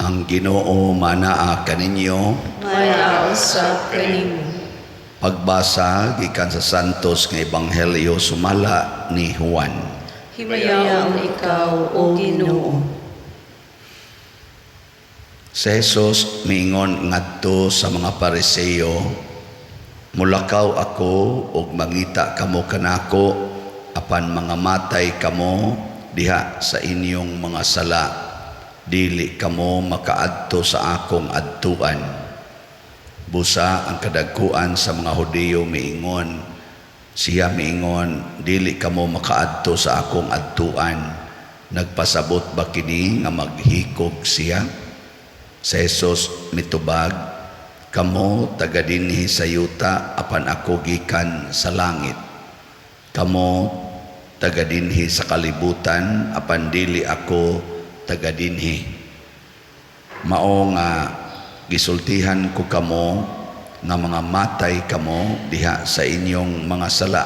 Ang Ginoo manaa kaninyo. Maya usab kanimo. Pagbasa gikan sa Santos nga Ebanghelyo sumala ni Juan. Himayaon ikaw, O Ginoo. Si Jesus miingon ngadto sa mga Pariseo, mulakaw ako ug mangita kamo kanako apan mga matay kamo diha sa inyong mga sala, dili kamo makaadto sa akong adtuan. Busa ang kadagkuan sa mga Hudiyo siya miingon, dili kamo makaadto sa akong adtuan. Nagpasabot ba kini nga maghikog siya? Si Jesus mitubag, kamo taga dinhi sa yuta apan ako gikan sa langit. Kamo taga dinhi sa kalibutan apan dili ako taga dinhi. Mao nga gisultihan ko kamo nga mga matay kamo diha sa inyong mga sala.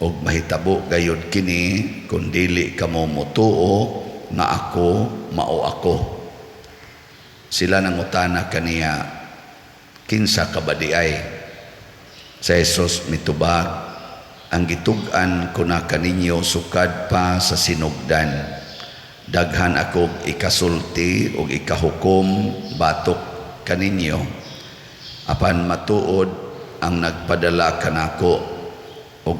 Og mahitabo gayud kini kun dili kamo motuo nga ako mao ako. Sila nangutana kaniya, kinsa ka ba di ay? Si Jesus mitubag, ang gitug-an ko na kaninyo sukad pa sa sinugdan. Daghan akog ikasulti o ikahukom batok kaninyo. Apan matuod ang nagpadala kanako o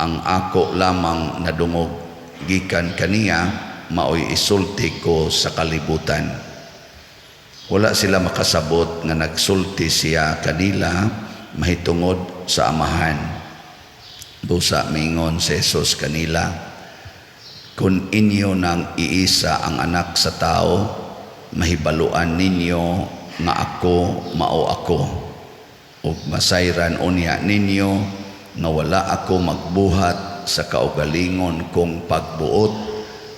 ang ako lamang nadungog gikan kaniya maoy isulti ko sa kalibutan. Wala sila makasabot nga nagsulti siya kanila mahitungod sa amahan. Busa mingon si Jesus kanila, kung inyo nang iisa ang anak sa tao, mahibaluan ninyo nga ako mao ako. Ug masayran unya ninyo nga wala ako magbuhat sa kaugalingon kong pagbuot,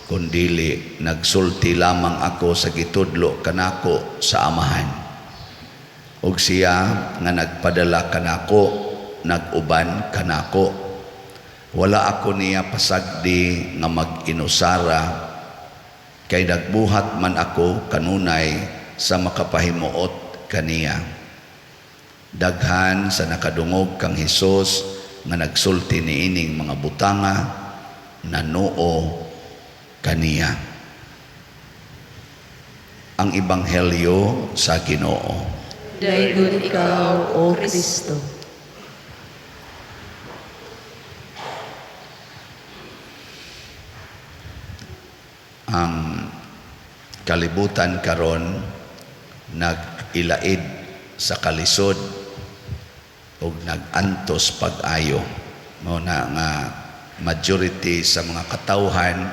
kundili nagsulti lamang ako sa gitudlo kanako sa amahan. Ug siya nga nagpadala kanako naguban kanako. Wala ako niya pasagdi nga mag-inusara, kay nagbuhat man ako kanunay sa makapahimuot kaniya. Daghan sa nakadungog kang Hesus nga nagsulti niining mga butanga nanuo kaniya. Ang Ebanghelyo sa Ginoo. Dayon ikaw, O Kristo. Ang kalibutan karon nag-ilaid sa kalisod ug nag-antos pag-ayo. Mao na nga majority sa mga katawhan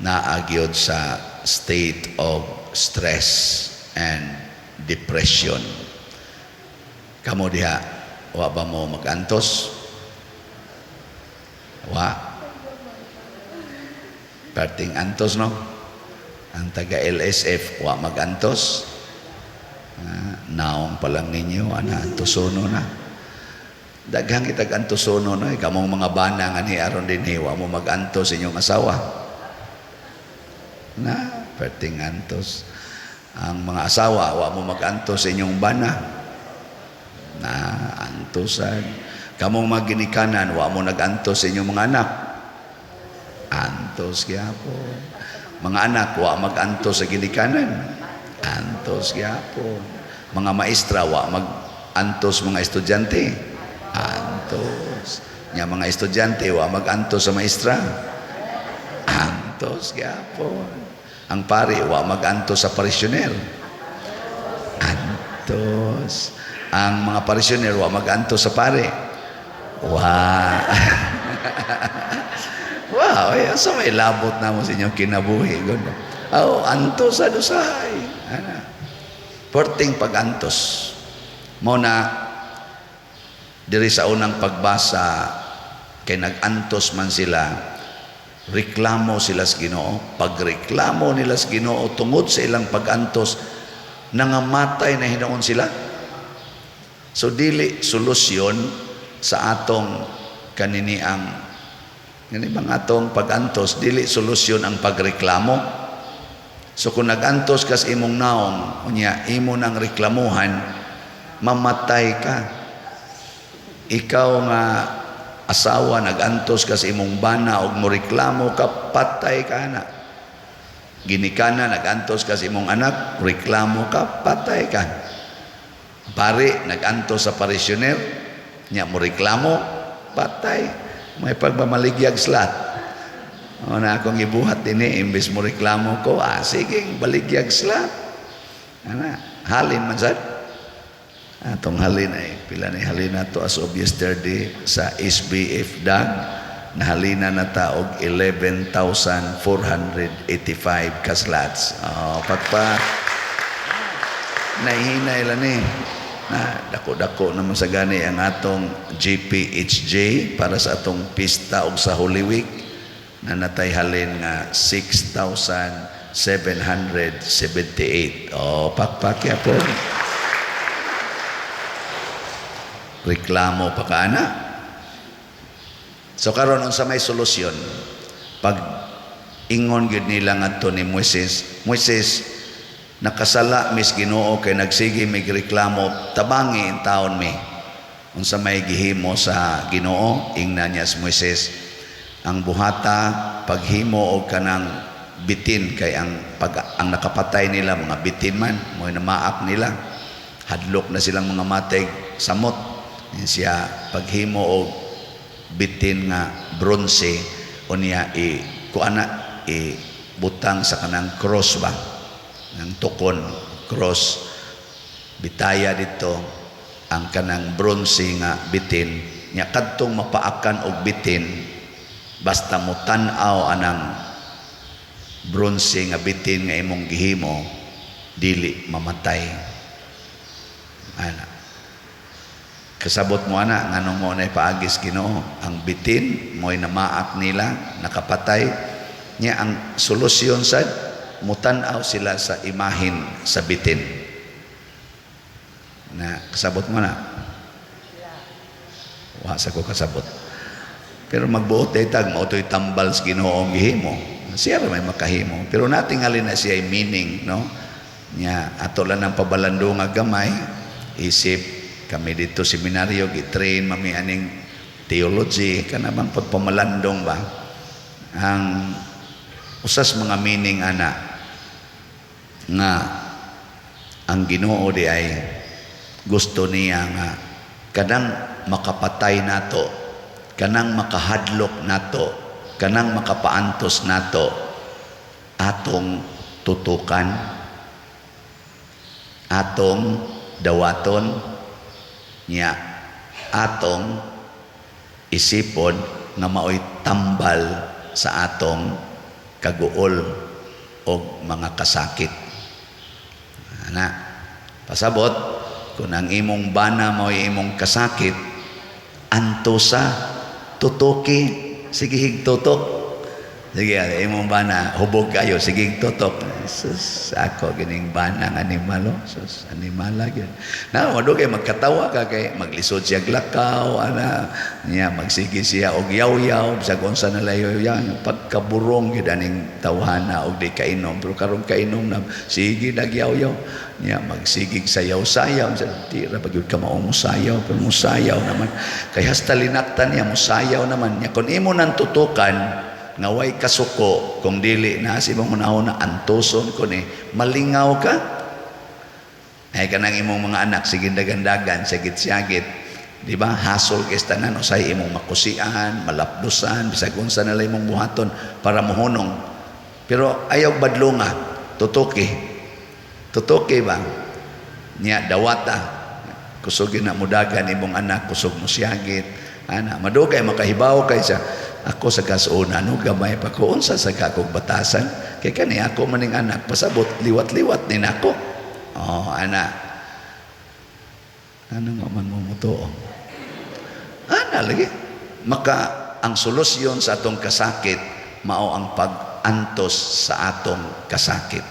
naagyod sa state of stress and depression. Kamo diha, wa ba mo mag-antos? Wa. Perting antos, no? Ang taga LSF, wa mag-antos. Naong pa lang ninyo, antosono na. Daghang kitag antosono na, kamong mga bana nga ni aron din wa mo mag-antos inyong asawa. Na, perting antos. Ang mga asawa, wa mo mag-antos inyong bana. Na, antosan. Kamong maginikanan, wa mo nag-antos inyong mga anak. Antos gyapon. Mga anak, wa mag-antos sa ginikanan. Antos gyapon. Mga maestra, wa mag-antos mga estudyante. Antos. Nya mga estudyante, wa mag-antos sa maestra. Antos gyapon. Ang pari, wa mag-antos sa parisyoner. Antos. Ang mga parisyoner, wa mag-antos sa pari. Wow. Wow, so may labot na mo sa inyong kinabuhi. Oh, antos sa dusay. Porting pag-antos. Muna, diri sa unang pagbasa, kay nag-antos man sila, reklamo sila sa Ginoo. Pagreklamo nila sa Ginoo, tungod sa ilang pag-antos, nangamatay na hinoon sila. So, dili solusyon sa atong kaniniang Ganibang atong pag-antos, dili solusyon ang pagreklamo. So kung nagantos kas imong naong, unya imo nang reklamuhan, mamatay ka. Ikaw nga asawa nagantos kas imong bana og moreklamo ka, patay ka na. Ginikana nagantos kas imong anak, reklamo ka, patay ka. Pare nagantos sa parisyoner, nya moreklamo, patay. May pagmamaligyag slat. O na akong ibuhat din imbes mo reklamo ko, sige, baligyag slat. Ana, halin man sad. Atong halin ay, pila ni halin na to as of yesterday sa SBF DAG, nahalina na taog 11,485 ka slats. Pagpa, nahihinay lang na dako-dako naman sa gani ang atong GPHJ para sa atong pista og sa Holy Week na natayhalin nga 6,778. Pakpakya po. Reklamo pa kaana. So karon unsa may solusyon? Pag ingon gyud nila ngadto ni Moises, nakasala mis Ginoo kay nagsige mig reklamo, tabangi in taon mi. Unsa may gihimo sa Ginoo, ingna niya si Moises, ang buhata paghimo og kanang bitin kay ang nakapatay nila mga bitin man, mo'y namaak nila. Hadlok na silang mga matay samot. Yan siya paghimo og bitin nga bronze unya butang sa kanang cross ba ng tukon cross, bitaya dito ang kanang bronze nga bitin nya kadtong mapaakan og bitin basta mo tan-aw anang bronze nga bitin nga imong gihimo dili mamatay. Ana kasabot mo ana nganong mo na paagis Ginoo ang bitin mo'y namaak nila nakapatay nya ang solusyon sad mutan-aw sila sa imahin sa bitin na kasabot mo na wa sa ko kasabot pero magbuot daytag mautoy tambal sa Ginoo ang gihimo siya ra may makahimo pero natingali na siya meaning no nya ato lang ang pabalandong nga gamay isip kami dito seminaryo gitrain mami aning theology kanabang pagpamalandong ba ang usas mga meaning ana nga ang Ginoo di ay gusto niya nga kanang makapatay nato, kanang makahadlok nato, kanang makapaantos nato atong tutukan, atong dawaton nya atong isipon nga maoy tambal sa atong kaguol o mga kasakit. Ana, pasabot kung ang imong bana maoy imong kasakit, antosa tutuki, sige higtutok. Sige, imong bana hubog kayo, sige higtutok. Sus, ako gining bana ng animalo. Sus, animala gyud. Na wado kay magkatawa ka kay maglisod siya glakaw ana niya magsige siya og yaw-yaw sa unsa na layo yang pagkaburong gyud aning tawhana og di kainom pero karon kainom na sige nagyaw-yaw niya magsigig sayaw-sayaw sa tira pag gyud ka mao musayaw pero musayaw naman kay hasta linaktan niya musayaw naman niya kun imo nang tutukan nga way kasuko kung dili na si mong unahon na antuson ko ni malingaw ka ay kanang imong mga anak sige dagandagan sagit-sagit di ba hasol kay tanan usay imong makusian malapdusan bisag unsa na lay imong buhaton para mohunong pero ayaw badlonga tutuki ba niya dawata kusog na mudagan imong anak kusog mo siyagit ana madugay makahibaw kay sa ako sa kasuna no gamay pa ko unsa sa kakog batasan kay kani ako maning anak pasabot liwat-liwat ni nako ana ano man mo muto ana lagi maka ang solusyon sa atong kasakit mao ang pag-antos sa atong kasakit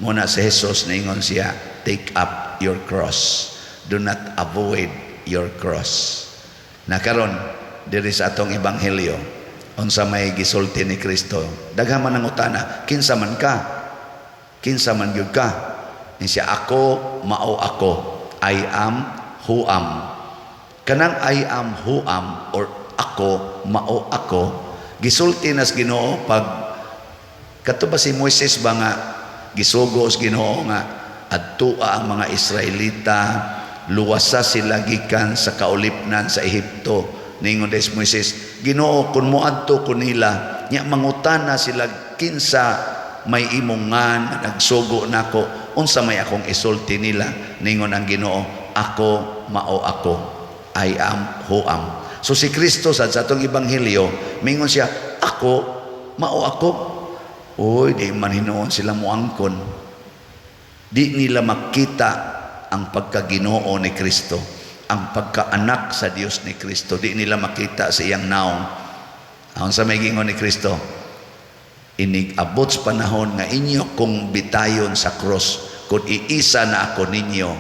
muna si Jesus ningon siya take up your cross do not avoid your cross na karon diri sa atong ebanghelyo unsa may gisulti ni Kristo daghan man ang utana kinsa man ka Kinsa man gyud ka. Ni siya ako mao ako. I am who am. Kanang I am who am or ako mao ako gisulti nas Ginoo pag kato ba si Moises ba nga gisugos Ginoo nga adtua ang mga Israelita luwasa sila gikan sa kaulipnan sa Ehipto. Ningon des Moises, Ginoo kun moadto ko nila nya mangutana sila kinsa may imongan nagsugo nako unsa may akong isulti nila. Ningon ang Ginoo, ako mao ako. I am who am. So si Kristo sa atong ebanghelyo mingon siya, ako mao ako. Oy, di man hinuon sila moangkon. Di nila makita ang pagkaginoo ni Kristo, ang pagkaanak sa Dios ni Kristo. Di nila makita sa iyang naong. Ang sa may gingon ni Kristo, inig-abot sa panahon nga inyo kung bitayon sa cross, kung iisa na ako ninyo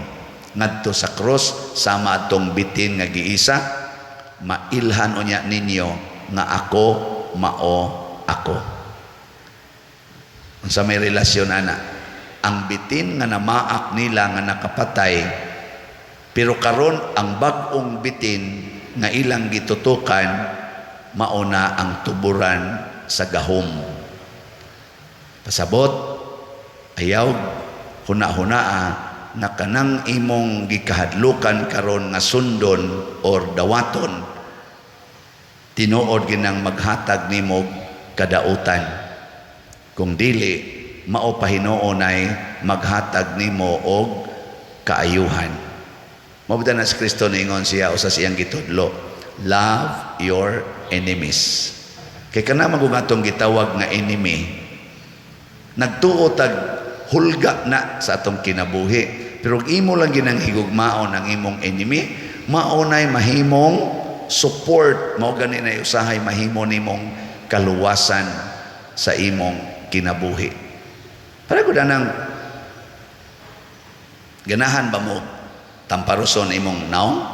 ngadto sa cross sama atong bitin nga giisa, mailhan unya ninyo nga ako mao ako. Sa may relasyon ana, ang bitin nga namaak nila nga nakapatay, pero karon ang bag-ong bitin nga ilang gitutukan mauna ang tuburan sa gahom. Pasabot ayaw huna-hunaa na kanang imong gikahadlukan karon nga sundon or dawaton tinuod ginang maghatag nimo kadautan, kung dili mao pa hinuonay maghatag nimo og kaayuhan. Mabda na si Kristo ningon siya usa siyang gitudlo, love your enemies. Kay kana magungatong gitawag nga enemy, nagtuo tag hulga na sa atong kinabuhi, pero imo lang ginang higugmaon ang imong enemy, maunay mahimong support, mao gani na usahay mahimo nimong kaluwasan sa imong kinabuhi. Para ko nang ganahan ba mo tamparuson imong naong?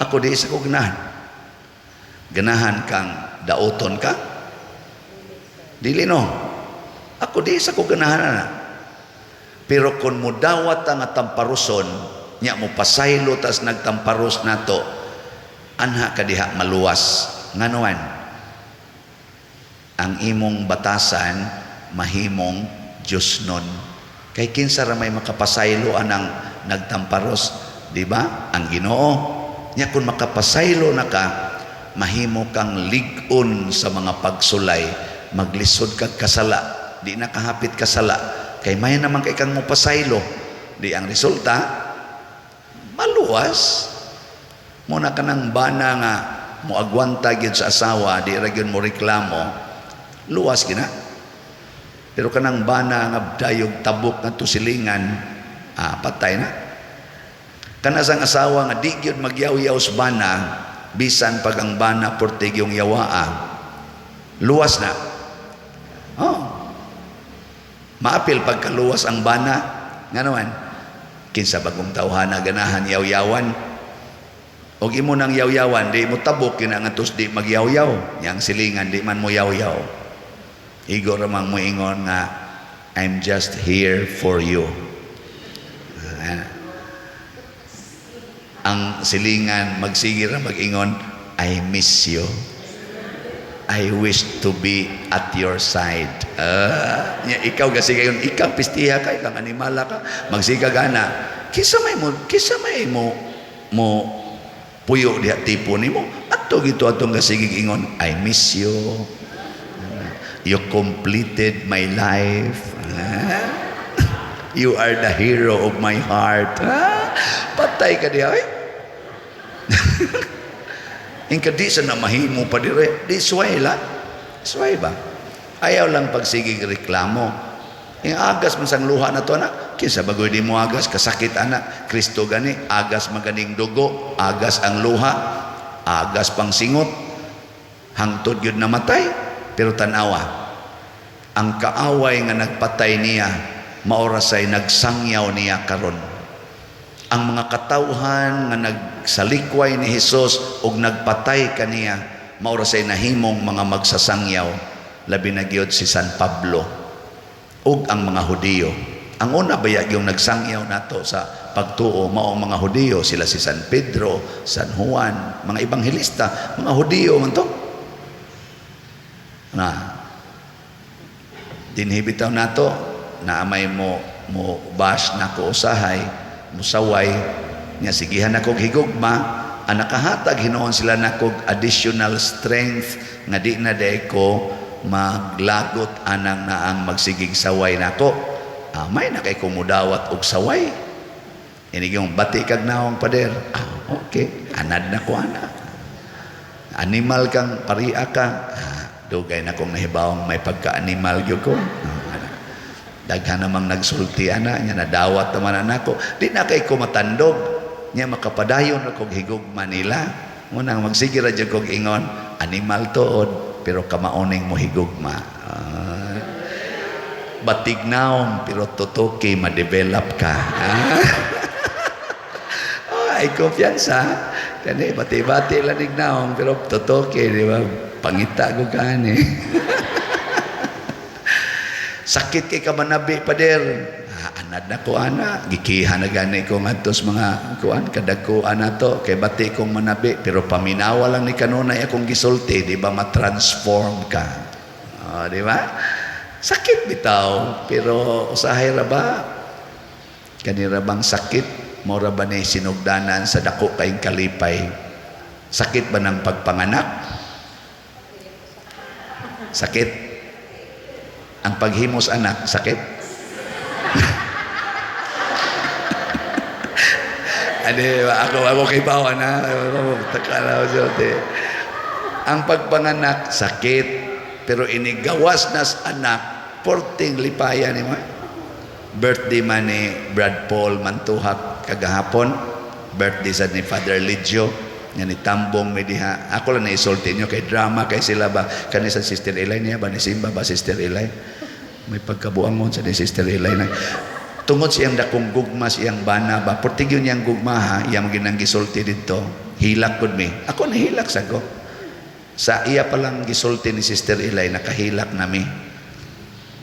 Ako di sa ko ganahan. Ganahan kang dauton ka? Dili no. Ako di sa ko ganahan na. Pero kung mo dawat ang tamparuson, nya mo pasaylo tas nagtamparos nato, anha ka diha maluwas. Nganuan? Ang imong batasan mahimong Diyos nun. Kay kinsa ra may makapasaylo anang nagtamparos, di ba? Ang Ginoo. Nya kung makapasaylo na ka, mahimo kang lig-on sa mga pagsulay, maglisod kag kasala, di nakahapit kasala. Kay may naman kay kang mopasaylo, di ang resulta maluwas. Muna ka ng bana nga moagwanta gyud sa asawa, di ra gyud mo reklamo, luwas gina. Pero kanang bana nga dayog tabok nga tusilingan, patay na. Kana sang asawa nga di gyud magyaw-yaw sa bana, bisan pag ang bana portig yung yawaa, luwas na. Oh. Maapil pagkaluwas ang bana, nga naman, kinsa bagong tawhana ganahan yaw-yawan, og imo nang yaw-yawan, di mo tabok kina nga tus di magyaw-yaw, yang silingan di man mo yaw-yaw. Igo ramang mo ingon nga, I'm just here for you. Ang silingan magsigir na mag-ingon, I miss you. I wish to be at your side. Ikaw kasi kayon, ikaw pistiha kay kang animala ka, magsiga gana. Kisa may mo puyo diha tipo nimo. Ato gito atong kasigig ingon, I miss you. You completed my life. You are the hero of my heart. Patay ka diha. Ingka di sa na mahimo pa dire. Di suway la. Suway ba? Ayaw lang pagsigig reklamo. Yung agas man sang luha na to na. Kinsa bagoy di mo agas. Kasakit anak. Kristo gani. Agas maganing dugo. Agas ang luha. Agas pang singot. Hangtod yun namatay. Pero tanawa, ang kaaway nga nagpatay niya, maorasay nagsangyaw niya karon. Ang mga katawhan nga nagsalikway ni Hesus ug nagpatay kaniya, maorasay nahimong mga magsasangyaw. Labi na gyud si San Pablo. ug ang mga Hudiyo. Ang una bayag yung nagsangyaw nato sa pagtuo mao ang mga Hudiyo, sila si San Pedro, San Juan, mga ebanghelista, mga Hudiyo man to. Na dinhibitaw nato na amay mo bash na ko usahay, musaway nya sigihan ako higugma, ang nakahatag hinoon sila nakog additional strength nga di na day ko maglagot anang naang magsigig saway nako. May na kay kumudawat og saway. Ini yung bati kag naong pader. Okay, anad na ko ana. Animal kang paria ka. Dugay na kong nahibawang may pagka-animal gyud ko. Daghan namang nagsulti ana nya nadawat naman anako. Di na kay ko matandog nya makapadayon ako higugma nila. Munang magsige ra jud kog ingon, animal tuod pero kamaoning mo higugma. Batignaon pero tutuki ma-develop ka. Ay kumpiyansa. Kani bati-bati lang ignaon pero tutuki, di ba? Pangita ko kani. Sakit kay ka manabi pader. Anad na ko ana, gikihan na gani ko ngadtos mga kuan kadagkuan nato kay bati kong manabi pero paminawa lang ni kanunay akong gisulti, di ba ma-transform ka. Di ba? Sakit bitaw, pero usahay ra ba? Kanira bang sakit? Mora ba na sinugdanan sa dako kayong kalipay? Sakit ba ng pagpanganak? Sakit? Ang paghimos anak, sakit? Ako kay bawa na. Ang pagpanganak, sakit. Pero inigawas na sa anak, porting lipaya ni mo. Birthday man ni Brad Paul Mantuhak kagahapon. Birthday sa ni Father Ligio. Nga ni Tambong Mediha. Ako lang naisulti nyo kay drama kay sila ba. Kani sa Sister Eli niya ba ni Simba ba Sister Eli? May pagkabuangon sa ni Sister Eli na. Tungod siyang dakong gugma siyang bana ba. Porting yun niyang gugma ha. Yang ginang gisulti dito. Hilak ko mi. Ako nahilak sa ko. Sa iya palang gisulti ni Sister Eli nakahilak nami.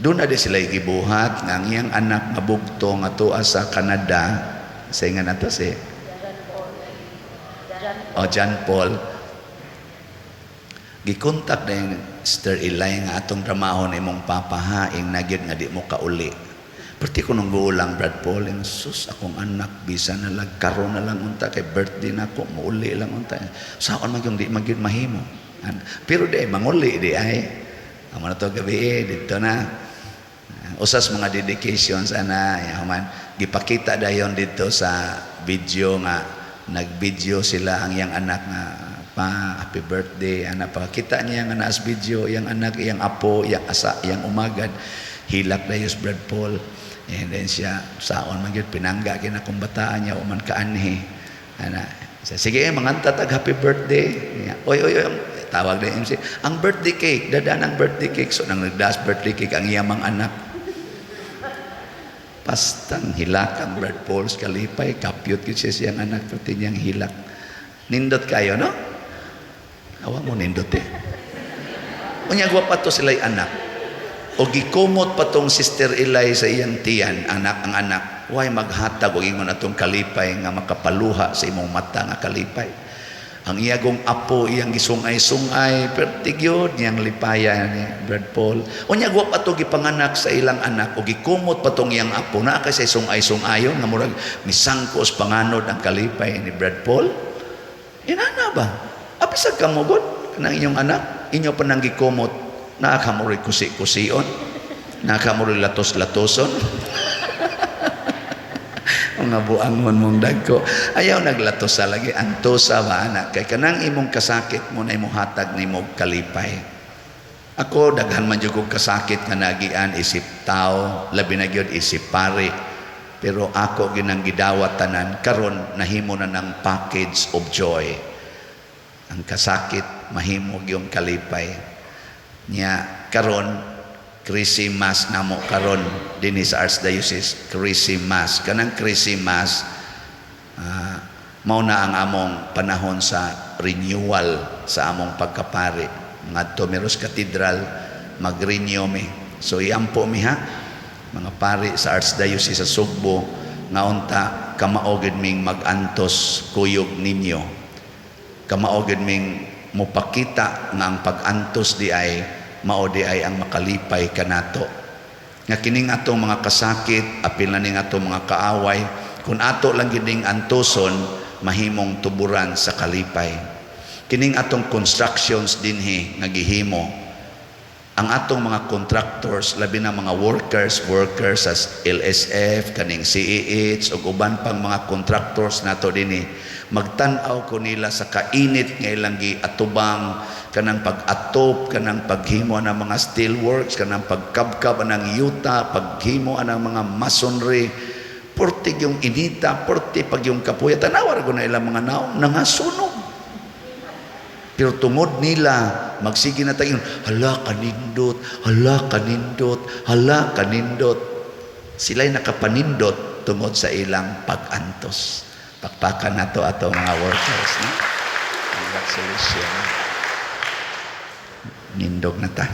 Doon na di sila gibuhat nga iyang anak nga bugto nga tuwa sa Canada. Sa nga nato si John Paul. Gikontak na yung Sister Eli nga atong dramahon imong papahaing nagyod nga di mo kauli. Perti ko nung guulang Brad Paul, sus akong anak bisa na lang karon na lang unta kay birthday na ko muuli lang unta. Saon man yung di magyud mahimo. Pero di manguli di ay amo na to gabi dito na usas mga dedications ana yaman gipakita dayon dito sa video nga nagvideo sila ang yang anak nga pa happy birthday ana pakita niya nga naas video yang anak yang apo yang asa yang umagad hilak dayos Brad Paul and then siya saon man gyud pinangga kina kung bataan niya uman kaanhi ana sige manganta tag happy birthday oy tawag na MC, ang birthday cake, dadaan ang birthday cake. So, nang nagdaas birthday cake, ang iyamang anak. Pastang hilak ang Brad Paul's kalipay, kapyot yun siya siyang anak, pati niyang hilak. Nindot kayo, no? Awa mo nindot eh. Unyagwa pa to sila'y anak. O gikumot pa tong Sister Eli sa iyang tiyan, ang anak. Huwag maghatag o ingon atong kalipay nga makapaluha sa imong mata nga kalipay. Ang iyagong apo iyang gisungay-sungay pertigyod niyang lipaya ni Brad Paul. Unya wa pa to gipanganak sa ilang anak o gikumot pa tong iyang apo na kasi sungay-sungayon nga murag misangkos panganod ang kalipay ni Brad Paul. Inana ba? Apisag ka mo god kanang inyong anak, inyo pa nang gikumot na kamuri kusi-kusion, na kamuri latos-latoson. Mga buangon mong dagko ayaw naglatos sa lagi antosa ba anak kay kanang imong kasakit mo na imong hatag ni mong kalipay. Ako daghan man jud kog kasakit nga nagian isip tao labi na gyud isip pare pero ako ginang gidawat tanan karon nahimo na ng package of joy. Ang kasakit mahimo gyung kalipay nya karon Christmas namo karon dinhi sa Archdiocese Christmas kanang Christmas mao na ang among panahon sa renewal sa among pagkapari ngadto meros katedral mag-renew mi so iampo mi ha mga pari sa Archdiocese sa Sugbo, nga unta kamaogid ming magantos kuyog ninyo. Kamaogid ming mupakita nga ang pagantos di ay mao di ay ang makalipay kanato. Nga kining atong mga kasakit, apil na ning atong mga kaaway, kung ato lang gining antoson, mahimong tuburan sa kalipay. Kining atong constructions dinhi nga gihimo, ang atong mga contractors, labi na mga workers as LSF, kaning CEH, o uban pang mga contractors nato dinhi, magtan-aw ko nila sa kainit nga ilang giatubang, kanang pag-atop, kanang paghimo ng mga steelworks, kanang pagkabkab ng yuta, paghimo ng mga masonry, portig yung inita, portig pag yung kapuya, tanawar ko na ilang mga naong nangasunog. Pero tungod nila, magsige na tayo, hala kanindot, hala kanindot, hala kanindot. Sila'y nakapanindot tungod sa ilang pag-antos. Pakpakan na to ato mga workers. No? Congratulations. Nindog na ta.